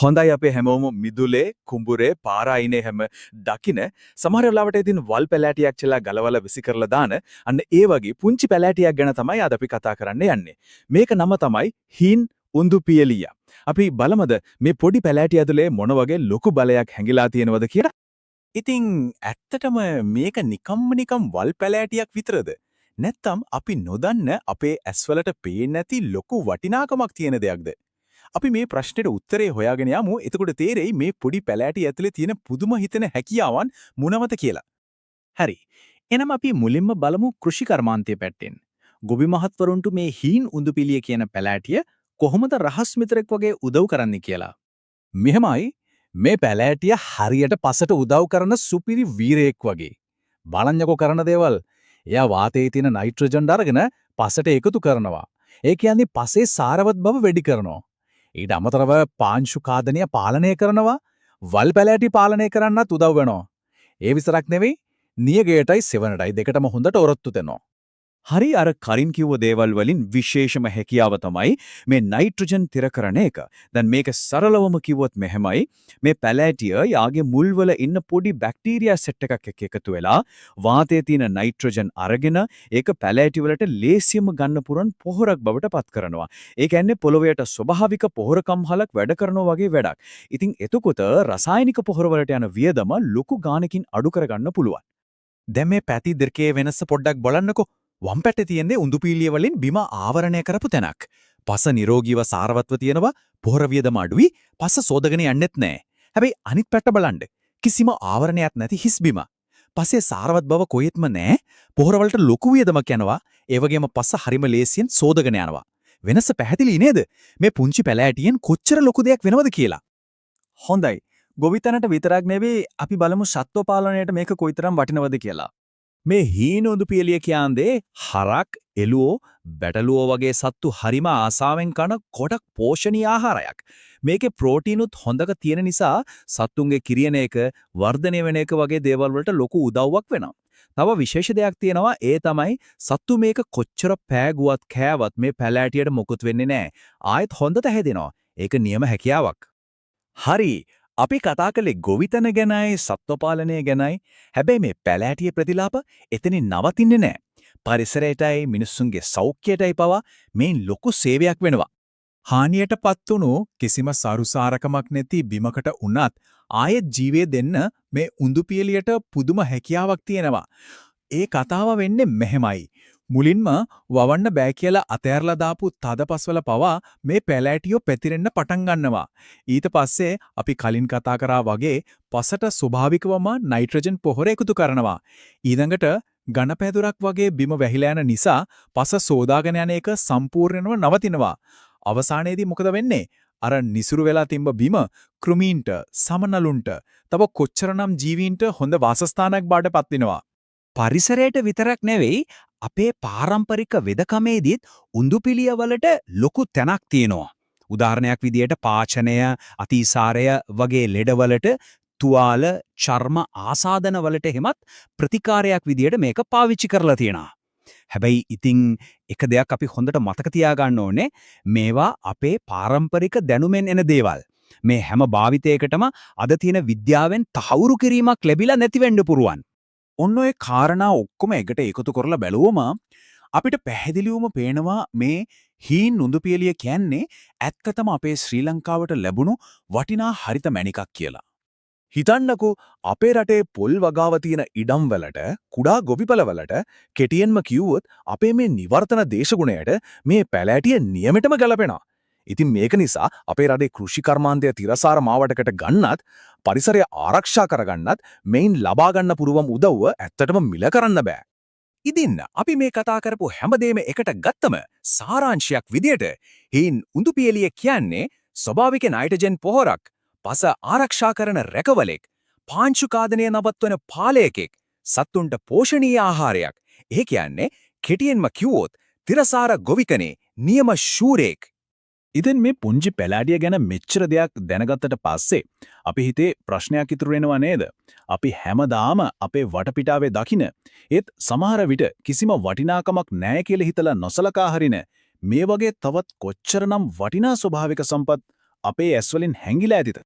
හොඳයි අපේ හැමෝම මිදුලේ කුඹුරේ පාරායිනේ හැම දකින සමහර වෙලාවට ඉතින් වල් පැලෑටියක් චලා ගලවලා විසි කරලා දාන අන්න ඒ වගේ පුංචි පැලෑටියක් ගැන තමයි අද අපි කතා කරන්න යන්නේ. මේක නම තමයි හීන් උඳු පියලිය. අපි බලමද මේ පොඩි පැලෑටිය ඇතුලේ මොන වගේ ලොකු බලයක් හැංගිලා තියෙනවද කියලා? ඉතින් ඇත්තටම මේක නිකම් වල් පැලෑටියක් විතරද? නැත්තම් අපි නොදන්න අපේ ඇස්වලට පේන්නේ නැති ලොකු වටිනාකමක් තියෙන දෙයක්ද? අපි මේ ප්‍රශ්නෙට උත්තරේ හොයාගෙන යමු. එතකොට තේරෙයි මේ පොඩි පැලෑටි ඇතුලේ තියෙන පුදුම හිතෙන හැකියාවන් මොනවද කියලා. හරි. එනම් අපි මුලින්ම බලමු කෘෂි කර්මාන්තයේ පැත්තෙන්. ගොවි මහත්වරුන්ට මේ හීන් උඳුපිලිය කියන පැලෑටිය කොහොමද රහස් මිත්‍රෙක් වගේ උදව් කරන්නේ කියලා. මෙහෙමයි මේ පැලෑටිය හරියට පසට උදව් කරන සුපිරි වීරයෙක් වගේ. බලන්නකෝ කරන දේවල්. එයා වාතයේ තියෙන නයිට්‍රජන් අරගෙන පසට එකතු කරනවා. ඒ කියන්නේ පසේ සාරවත් බව වැඩි කරනවා. ඊට අමතරව පාංශු කාදනය පාලනය කරනවා, වල් පැලෑටි පාලනය කරන්නත් උදව් වෙනවා. ඒ විතරක් නෙවෙයි, නියගයටයි සෙවණටයි දෙකටම හොඳට ඔරොත්තු දෙනවා. හරි අර කරින් කිව්ව දේවල් වලින් විශේෂම හැකියාව තමයි මේ නයිට්‍රජන් තිර කරන එක. දැන් මේක සරලවම කිව්වොත් මෙහෙමයි මේ පැලෑටිය යාගේ මුල්වල ඉන්න පොඩි බැක්ටීරියා සෙට් එකක් එක්ක එකතු වෙලා වාතයේ තියෙන නයිට්‍රජන් අරගෙන ඒක පැලෑටි වලට ලේසියෙන්ම ගන්න පුරන් පොහොරක් බවට පත් කරනවා. ඒ කියන්නේ පොළොවේට ස්වභාවික පොහොර කම්හලක් වැඩ කරනවා වගේ වැඩක්. ඉතින් එතකොට රසායනික පොහොර වලට යන වියදම ලොකු ගාණකින් අඩු කරගන්න පුළුවන්. දැන් මේ පැති දෙකේ වෙනස පොඩ්ඩක් බලන්නකෝ. වම් පැත්තේ තියෙන්නේ උඳුපීලිය වලින් බිම ආවරණය කරපු තැනක්. පස නිරෝගීව සාරවත්ව තියෙනවා, පොහොර වියදම අඩුයි, පස සෝදගෙන යන්නෙත් නැහැ. හැබැයි අනිත් පැත්ත බලන්න. කිසිම ආවරණයක් නැති හිස් බිම. පසේ සාරවත් බව කොහෙත්ම නැහැ. පොහොර වලට ලොකු වියදමක් යනවා. ඒ වගේම පස හරිම ලේසියෙන් සෝදගෙන යනවා. වෙනස පැහැදිලි නේද? මේ පුංචි පැලෑටියෙන් කොච්චර ලොකු දෙයක් වෙනවද කියලා. හොඳයි. ගොවිතැනට විතරක් නෙවෙයි අපි බලමු සත්ව පාලනයට මේක කොයිතරම් වටිනවද කියලා. මේ හීන උඳුපියලිය කියන්නේ හරක්, එළුවෝ, බැටළුවෝ වගේ සත්තු හරිම ආසාවෙන් කන කොටක් පෝෂණීය ආහාරයක්. මේකේ ප්‍රෝටීනුත් හොඳක තියෙන නිසා සත්තුන්ගේ කිරියන එක, වර්ධනය වෙන එක වගේ දේවල් වලට ලොකු උදව්වක් වෙනවා. තව විශේෂ දෙයක් තියෙනවා, ඒ තමයි සත්තු මේක කොච්චර පෑගුවත් කෑවත් මේ පැලෑටියට මොකුත් වෙන්නේ නැහැ. ආයෙත් හොඳට හැදෙනවා. ඒක නියම හැකියාවක්. හරි. අපි කතා කළේ ගොවිතැන ගැනයි, සත්ව පාලනය ගැනයි. හැබැයි මේ පැලෑටියේ ප්‍රතිලාප එතනින් නවතින්නේ නැහැ. පරිසරයටයි මිනිස්සුන්ගේ සෞඛ්‍යයටයි පවා මේන් ලොකු සේවයක් වෙනවා. හානියටපත් වුණු කිසිම සරුසාරකමක් නැති බිමකට උනත් ආයෙත් ජීවේ දෙන්න මේ උඳුපියලියට පුදුම හැකියාවක් තියෙනවා. ඒ කතාව වෙන්නේ මෙහෙමයි. මුලින්ම වවන්න බෑ කියලා අතෑරලා දාපු තදපස්වල පවා මේ පැලෑටියෝ පැතිරෙන්න පටන් ගන්නවා. ඊට පස්සේ අපි කලින් කතා කරා වගේ පසට ස්වභාවිකවම නයිට්‍රජන් පොහොර එකතු කරනවා. ඊළඟට ඝනපැදුරක් වගේ බිම වැහිලා යන නිසා පස සෝදාගෙන යන එක සම්පූර්ණයෙන්ම නවතිනවා. අවසානයේදී මොකද වෙන්නේ? අර නිසුරු වෙලා තිබ්බ බිම කෘමීන්ට, සමනලුන්ට, තව කොච්චරනම් ජීවීන්ට හොඳ වාසස්ථානයක් බාටපත් වෙනවා. පරිසරයට විතරක් නෙවෙයි අපේ පාරම්පරික වෙදකමේදීත් උඳුපිලිය වලට ලොකු තැනක් තියෙනවා. උදාහරණයක් විදියට පාචනය, අතිසාරය වගේ ලෙඩවලට තුවාල, චර්ම ආසාදන වලට හැමත් ප්‍රතිකාරයක් විදියට මේක පාවිච්චි කරලා තියෙනවා. හැබැයි ඉතින් එක දෙයක් අපි හොඳට මතක තියාගන්න ඕනේ, මේවා අපේ පාරම්පරික දැනුමෙන් එන දේවල්. මේ හැම භාවිතයකටම අද තියෙන විද්‍යාවෙන් තහවුරු කිරීමක් ලැබිලා නැති වෙන්න පුරුවන්. ඔන්න ඔය කාරණා ඔක්කොම එකට එකතු කරලා බැලුවම අපිට පැහැදිලිවම පේනවා මේ හීන් උඳුපියලිය කියන්නේ ඇත්තටම අපේ ශ්‍රී ලංකාවට ලැබුණු වටිනා හරිත මැණිකක් කියලා. හිතන්නකෝ අපේ රටේ පොල් වගාව තියෙන ඉඩම් වලට, කුඩා ගොවිපළ වලට කෙටියෙන්ම කිව්වොත් අපේ මේ නිවර්තන දේශගුණයට මේ පැලෑටිය නියමෙටම ගැලපෙනවා. ඉතින් මේක නිසා අපේ රටේ කෘෂි කර්මාන්තය තිරසාර මාවටකට ගන්නත්, පරිසරය ආරක්ෂා කරගන්නත් මේන් ලබා ගන්න පුරුවම් උදව්ව ඇත්තටම මිල කරන්න බෑ. ඉතින් අපි මේ කතා කරපු හැමදේම එකට ගත්තම සාරාංශයක් විදියට හීන් උඳුපියලිය කියන්නේ ස්වභාවික නයිට්‍රජන් පොහොරක්, පස ආරක්ෂා කරන රැකවලෙක්, පාංශු කාදනය නවත්වන පාලයකෙක්, සත්තුන්ට පෝෂණීය ආහාරයක්. ඒ කියන්නේ කෙටියෙන්ම කිව්වොත් තිරසාර ගොවිකනේ නියම ශූරයෙක්. ඉතින් මේ පුංචි පැලෑටිය ගැන මෙච්චර දෙයක් දැනගත්තට පස්සේ අපි හිතේ ප්‍රශ්නයක් ඉතුරු වෙනවා නේද? අපි හැමදාම අපේ වටපිටාවේ දකින ඒත් සමහර විට කිසිම වටිනාකමක් නැහැ කියලා හිතලා නොසලකා හරින මේ වගේ තවත් කොච්චරනම් වටිනා ස්වභාවික සම්පත් අපේ ඇස්වලින් හැංගිලා ඇතිද?